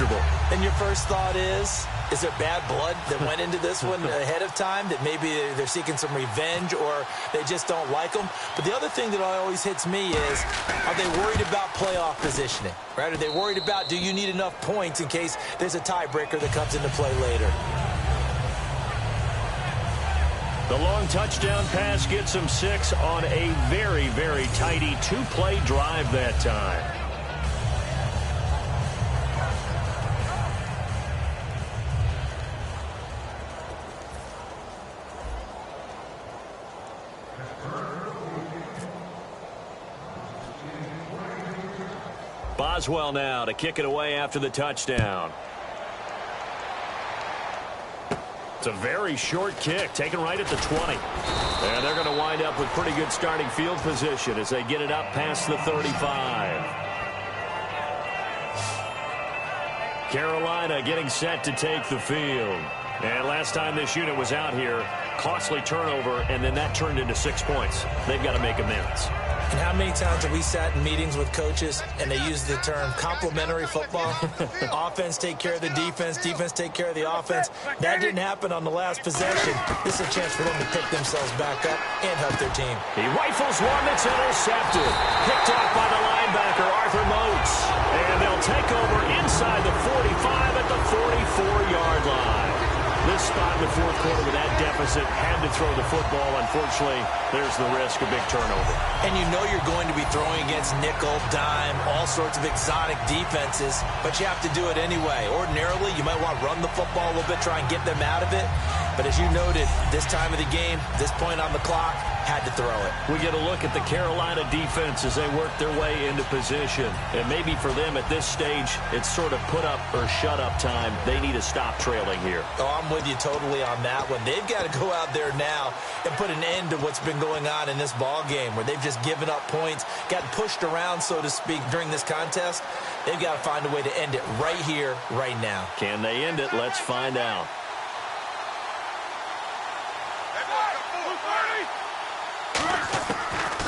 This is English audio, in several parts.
comfortable. And your first thought is there bad blood that went into this one ahead of time, that maybe they're seeking some revenge or they just don't like them? But the other thing that always hits me is, are they worried about playoff positioning, right? Are they worried about, do you need enough points in case there's a tiebreaker that comes into play later? The long touchdown pass gets him 6 on a very, very tidy 2-play drive that time. Boswell now to kick it away after the touchdown. It's a very short kick, taken right at the 20. And they're going to wind up with pretty good starting field position as they get it up past the 35. Carolina getting set to take the field. And last time this unit was out here, costly turnover, and then that turned into 6 points. They've got to make amends. And how many times have we sat in meetings with coaches and they use the term complementary football? Offense take care of the defense, defense take care of the offense. That didn't happen on the last possession. This is a chance for them to pick themselves back up and help their team. He rifles one that's intercepted. Picked off by the linebacker, Arthur Moats. And they'll take over inside the 45 at the 44-yard line. This spot in the fourth quarter with that deficit, had to throw the football. Unfortunately, there's the risk of big turnover. And you know you're going to be throwing against nickel, dime, all sorts of exotic defenses, but you have to do it anyway. Ordinarily, you might want to run the football a little bit, try and get them out of it. But as you noted, this time of the game, this point on the clock, had to throw it. We get a look at the Carolina defense as they work their way into position. And maybe for them at this stage, it's sort of put up or shut up time. They need to stop trailing here. Oh, I'm with you totally on that one. They've got to go out there now and put an end to what's been going on in this ball game where they've just given up points, gotten pushed around, so to speak, during this contest. They've got to find a way to end it right here, right now. Can they end it? Let's find out.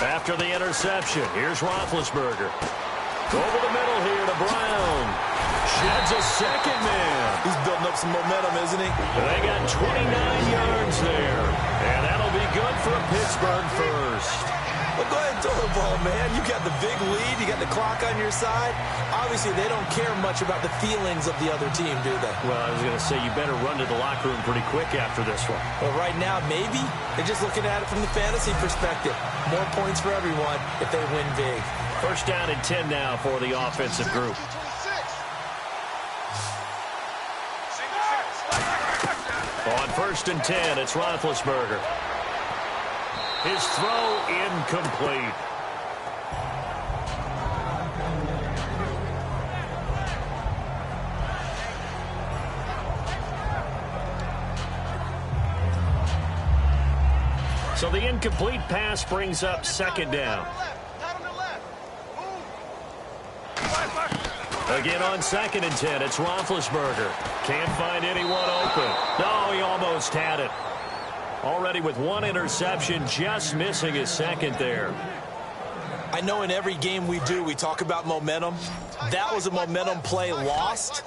After the interception, here's Roethlisberger. Over the middle here to Brown. Sheds a second man. He's building up some momentum, isn't he? They got 29 yards there. And that'll be good for a Pittsburgh first. Well, go ahead and throw the ball, man. You got the big lead. You got the clock on your side. Obviously, they don't care much about the feelings of the other team, do they? Well, I was going to say, you better run to the locker room pretty quick after this one. Well, right now, maybe. They're just looking at it from the fantasy perspective. More points for everyone if they win big. First down and 10 now for the offensive group. On first and 10, it's Roethlisberger. His throw incomplete. So the incomplete pass brings up second down. Again on second and 10, it's Roethlisberger. Can't find anyone open. No, he almost had it. Already with one interception, just missing his second there. I know in every game we do, we talk about momentum. That was a momentum play lost.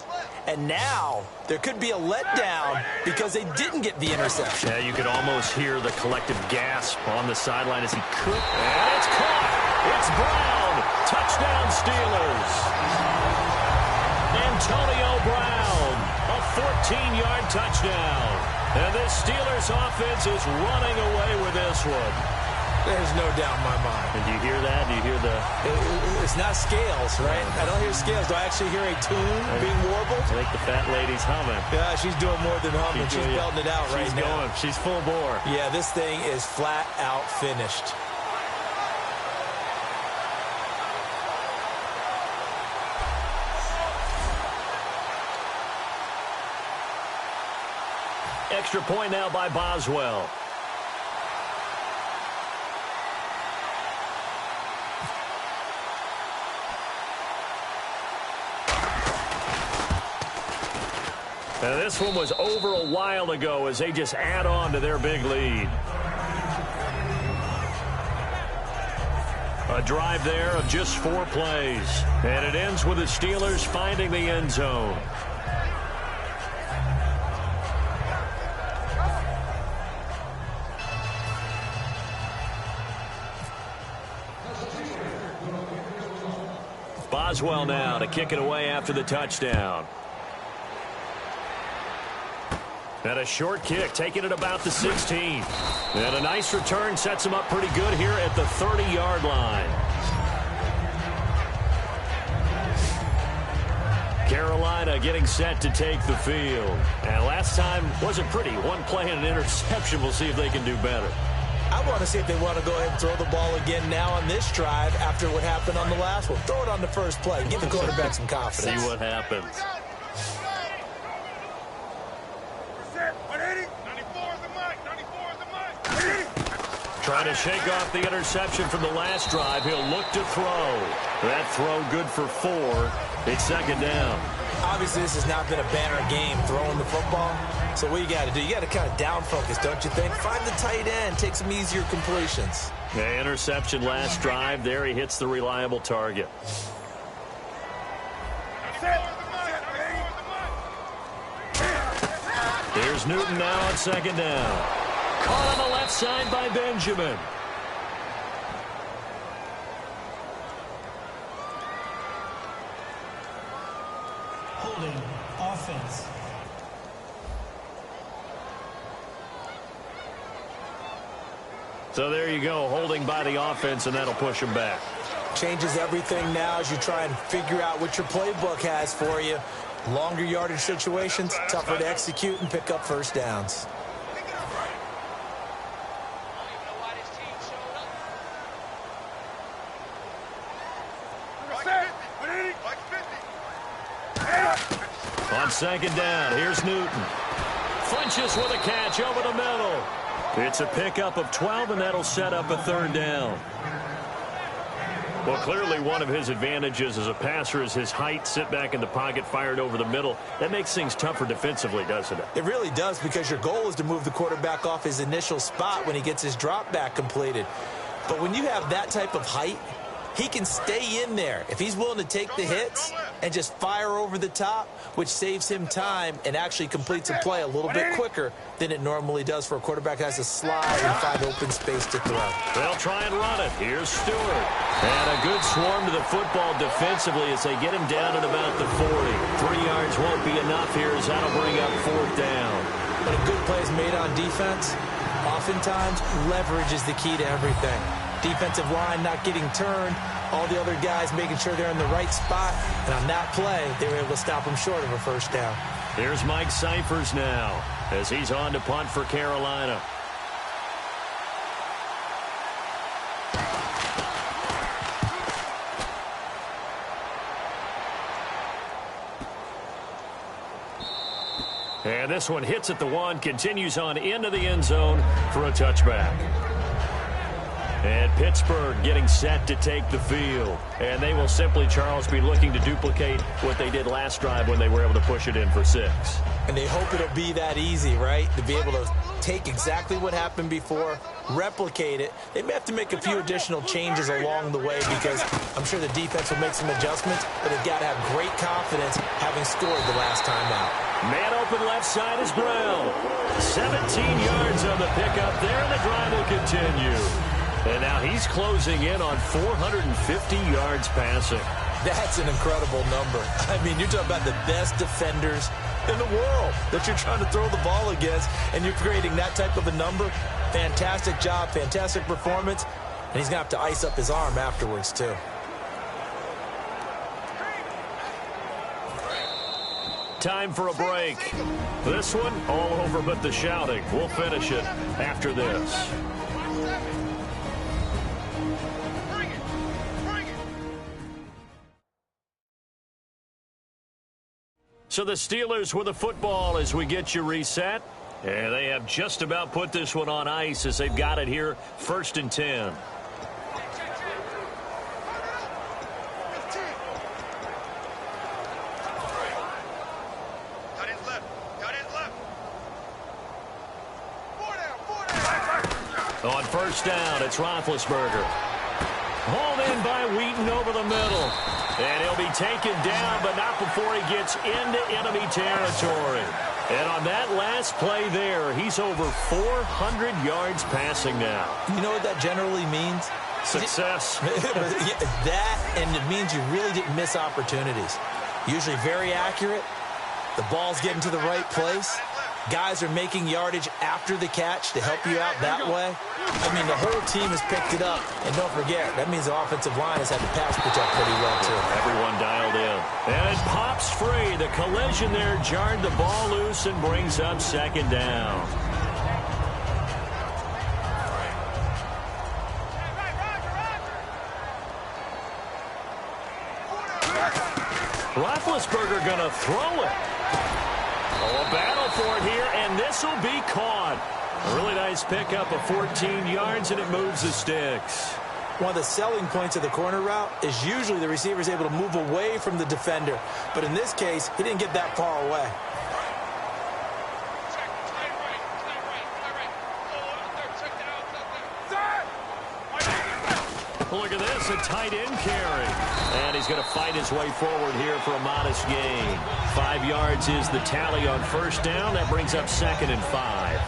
And now there could be a letdown because they didn't get the interception. Yeah, you could almost hear the collective gasp on the sideline as he could. And it's caught. It's Brown. Touchdown Steelers. Antonio Brown, a 14-yard touchdown. And this Steelers offense is running away with this one. There's no doubt in my mind. And do you hear that? Do you hear the... It's not scales, right? I don't hear scales. Do I actually hear a tune being warbled? I think the fat lady's humming. Yeah, she's doing more than humming. She's belting it out right now. She's going. She's full bore. Yeah, this thing is flat out finished. Extra point now by Boswell. Now this one was over a while ago as they just add on to their big lead. A drive there of just 4 plays. And it ends with the Steelers finding the end zone. Boswell now to kick it away after the touchdown. And a short kick, taking it about the 16. And a nice return sets him up pretty good here at the 30-yard line. Carolina getting set to take the field. And last time wasn't pretty. One play and an interception. We'll see if they can do better. I want to see if they want to go ahead and throw the ball again now on this drive after what happened on the last one. Throw it on the first play. Give the quarterback some confidence. See what happens. Trying to shake off the interception from the last drive. He'll look to throw. That throw good for 4. It's second down. Obviously, this has not been a banner game throwing the football. So what you got to do, you got to kind of down focus, don't you think? Find the tight end, take some easier completions. Yeah, interception last drive. There he hits the reliable target. Here's Newton now on second down. Caught on the left side by Benjamin. Holding offense. So there you go, holding by the offense, and that'll push him back. Changes everything now as you try and figure out what your playbook has for you. Longer yardage situations, tougher to execute and pick up first downs. On second down, here's Newton. Flinches with a catch over the middle. It's a pickup of 12, and that'll set up a third down. Well, clearly one of his advantages as a passer is his height. Sit back in the pocket, fired over the middle. That makes things tougher defensively, doesn't it? It really does, because your goal is to move the quarterback off his initial spot when he gets his drop back completed. But when you have that type of height, he can stay in there if he's willing to take the hits and just fire over the top, which saves him time and actually completes a play a little bit quicker than it normally does for a quarterback who has to slide and find open space to throw. They'll try and run it. Here's Stewart. And a good swarm to the football defensively as they get him down at about the 40. 3 yards won't be enough here as that'll bring up fourth down. When a good play is made on defense, oftentimes leverage is the key to everything. Defensive line not getting turned, all the other guys making sure they're in the right spot, and on that play, they were able to stop him short of a first down. Here's Mike Cyphers now as he's on to punt for Carolina. And this one hits at the 1, continues on into the end zone for a touchback. And Pittsburgh getting set to take the field. And they will simply, Charles, be looking to duplicate what they did last drive when they were able to push it in for 6. And they hope it'll be that easy, right? To be able to take exactly what happened before, replicate it. They may have to make a few additional changes along the way because I'm sure the defense will make some adjustments, but they've got to have great confidence having scored the last time out. Man open left side is Brown. 17 yards on the pickup there, and the drive will continue. And now he's closing in on 450 yards passing. That's an incredible number. I mean, you're talking about the best defenders in the world that you're trying to throw the ball against, and you're creating that type of a number. Fantastic job, fantastic performance, and he's going to have to ice up his arm afterwards, too. Time for a break. This one, all over but the shouting. We'll finish it after this. So the Steelers with the football as we get you reset. And they have just about put this one on ice as they've got it here, 1st and 10. On first down, it's Roethlisberger. Hauled in by Wheaton over the middle. And he'll be taken down, but not before he gets into enemy territory. And on that last play there, he's over 400 yards passing now. You know what that generally means? Success. That, and it means you really didn't miss opportunities. Usually very accurate. The ball's getting to the right place. Guys are making yardage after the catch to help you out that way. I mean, the whole team has picked it up. And don't forget, that means the offensive line has had to pass protect pretty well, too. Everyone dialed in. And it pops free. The collision there jarred the ball loose and brings up second down. Roethlisberger going to throw it. Oh, a battle for it here, and this will be caught. A really nice pickup of 14 yards, and it moves the sticks. One of the selling points of the corner route is usually the receiver is able to move away from the defender. But in this case, he didn't get that far away. Look at this, a tight end carry. And he's going to fight his way forward here for a modest gain. 5 yards is the tally on first down. That brings up 2nd and 5.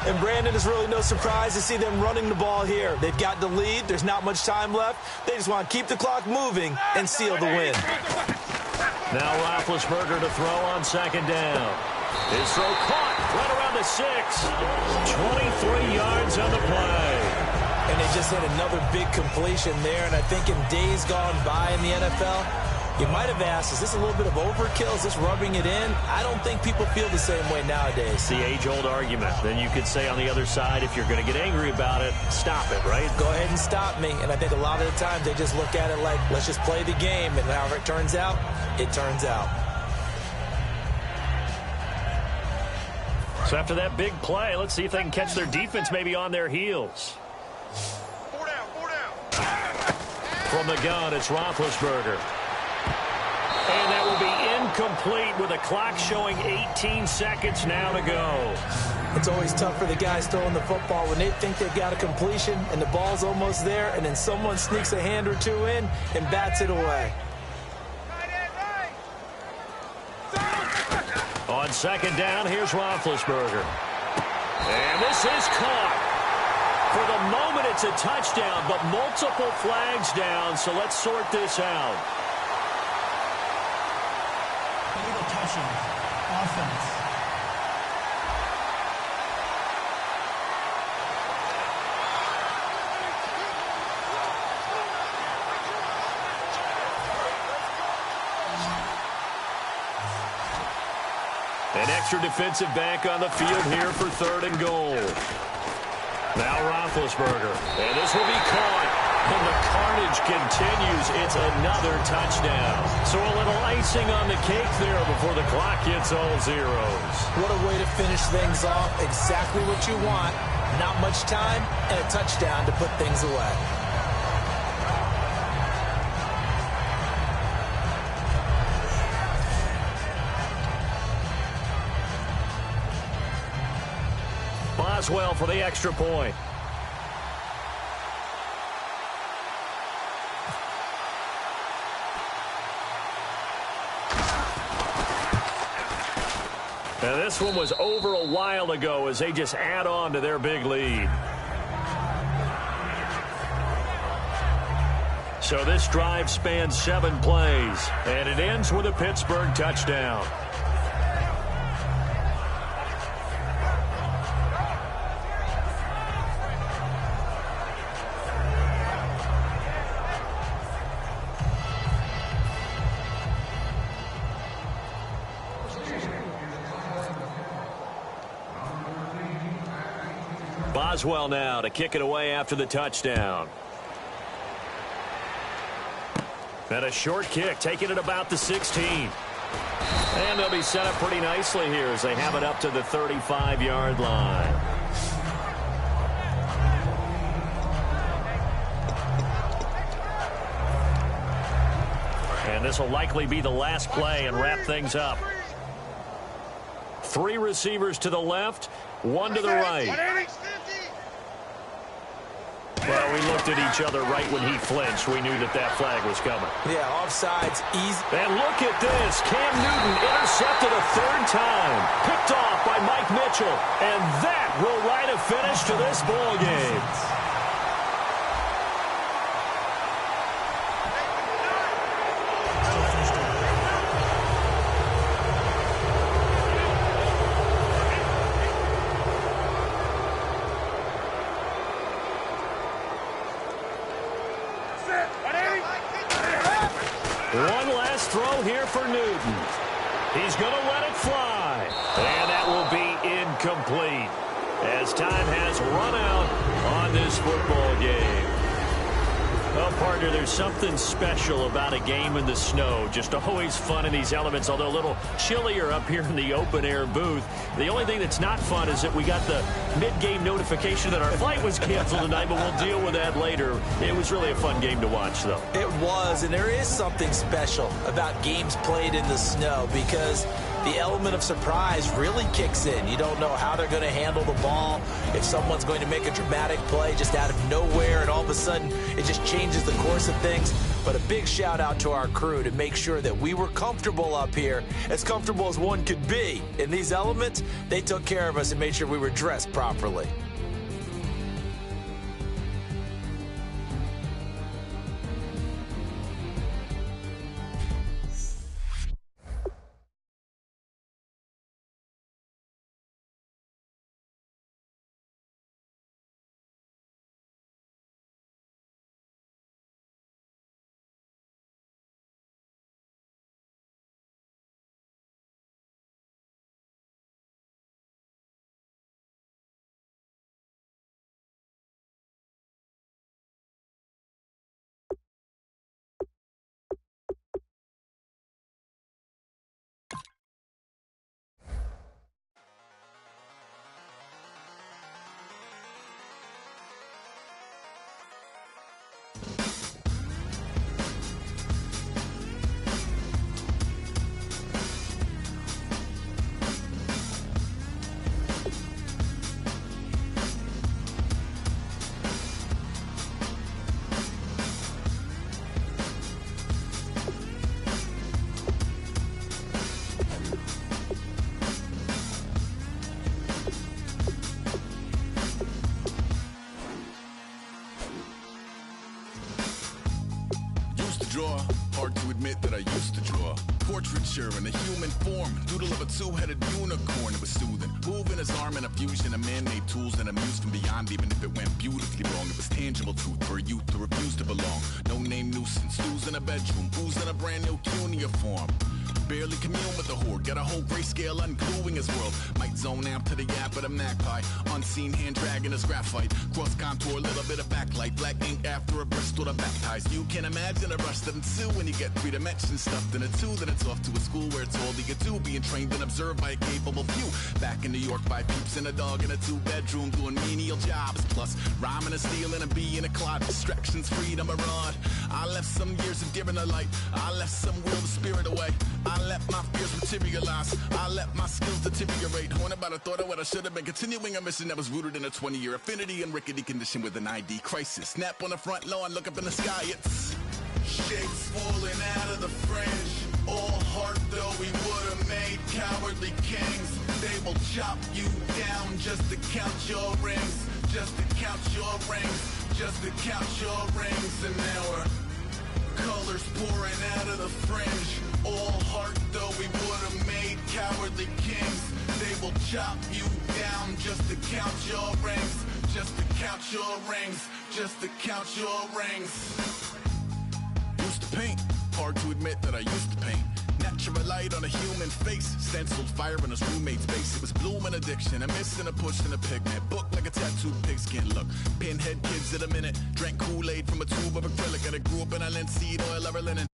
And Brandon, is really no surprise to see them running the ball here. They've got the lead. There's not much time left. They just want to keep the clock moving and seal the win. Now Roethlisberger to throw on 2nd down. His throw caught right around the 6. 23 yards on the play. And they just hit another big completion there. And I think in days gone by in the NFL, you might have asked, is this a little bit of overkill? Is this rubbing it in? I don't think people feel the same way nowadays. It's the age-old argument. Then you could say on the other side, if you're going to get angry about it, stop it, right? Go ahead and stop me. And I think a lot of the times they just look at it like, let's just play the game. And however it turns out, it turns out. So after that big play, let's see if they can catch their defense maybe on their heels. From the gun, it's Roethlisberger. And that will be incomplete with a clock showing 18 seconds now to go. It's always tough for the guys throwing the football when they think they've got a completion and the ball's almost there, and then someone sneaks a hand or two in and bats it away. On 2nd down, here's Roethlisberger. And this is caught. For the moment, it's a touchdown, but multiple flags down, so let's sort this out. Illegal touching. Offense. An extra defensive back on the field here for 3rd and goal. Now Roethlisberger, and this will be caught, and the carnage continues. It's another touchdown. So a little icing on the cake there before the clock hits all zeros. What a way to finish things off. Exactly what you want. Not much time, and a touchdown to put things away. Boswell for the extra point. Now this one was over a while ago as they just add on to their big lead. So this drive spans 7 plays, and it ends with a Pittsburgh touchdown. Boswell now to kick it away after the touchdown. And a short kick, taking it about the 16. And they'll be set up pretty nicely here as they have it up to the 35-yard line. And this will likely be the last play and wrap things up. 3 receivers to the left, 1 to the right. Well, we looked at each other right when he flinched. We knew that that flag was coming. Yeah, offside's easy. And look at this. Cam Newton intercepted a third time. Picked off by Mike Mitchell. And that will write a finish to this ball game. One last throw here for Newton. He's going to let it fly. And that will be incomplete as time has run out on this football game. Well, partner, there's something special about a game in the snow. Just always fun in these elements, although a little chillier up here in the open-air booth. The only thing that's not fun is that we got the mid-game notification that our flight was canceled tonight, but we'll deal with that later. It was really a fun game to watch, though. It was, and there is something special about games played in the snow because the element of surprise really kicks in. You don't know how they're going to handle the ball, if someone's going to make a dramatic play just out of nowhere, and all of a sudden it just changes the course of things. But a big shout out to our crew to make sure that we were comfortable up here, as comfortable as one could be. In these elements, they took care of us and made sure we were dressed properly. Draw. Hard to admit that I used to draw. Portraiture in a human form. Doodle of a two-headed unicorn. It was soothing. Moving his arm in a fusion of man-made tools and amused from beyond. Even if it went beautifully wrong, it was tangible truth for a youth to refuse to belong. No name nuisance. Stews in a bedroom. Booze in a brand new cuneiform. Barely commune with the horde. Got a whole grayscale ungluing his world. Might zone amp to the yap with a magpie. Unseen hand dragging his graphite. Cross contour, little bit of backlight. Black ink after a Bristol to baptize. You can imagine a rush that ensue when you get three dimensions stuffed in a two. Then it's off to a school where it's all you get to. Being trained and observed by a capable few. Back in New York by peeps and a dog in a two-bedroom doing menial jobs. Plus rhyming and stealing and being a clod. Distractions, freedom, a rod. I left some years of giving a light. I left some will the spirit away. I let my fears materialize. I let my skills deteriorate. When about I thought of what I should have been. Continuing a mission that was rooted in a 20-year affinity and rickety condition with an ID crisis. Snap on the front lawn, look up in the sky. It's shapes falling out of the fringe. All heart though we would have made cowardly kings. They will chop you down just to count your rings. Just to count your rings. Just to count your rings. And now we're colors pouring out of the fringe. All heart though we would have made cowardly kings. They will chop you down just to count your rings. Just to count your rings. Just to count your rings. Used to paint. Hard to admit that I used to paint. Natural light on a human face. Stenciled fire in his roommate's face. It was blooming addiction. A miss and a push and a pigment. Book like a tattooed pigskin look. Pinhead kids at a minute. Drank Kool-Aid from a tube of acrylic. And I grew up in a linseed oil or a linen.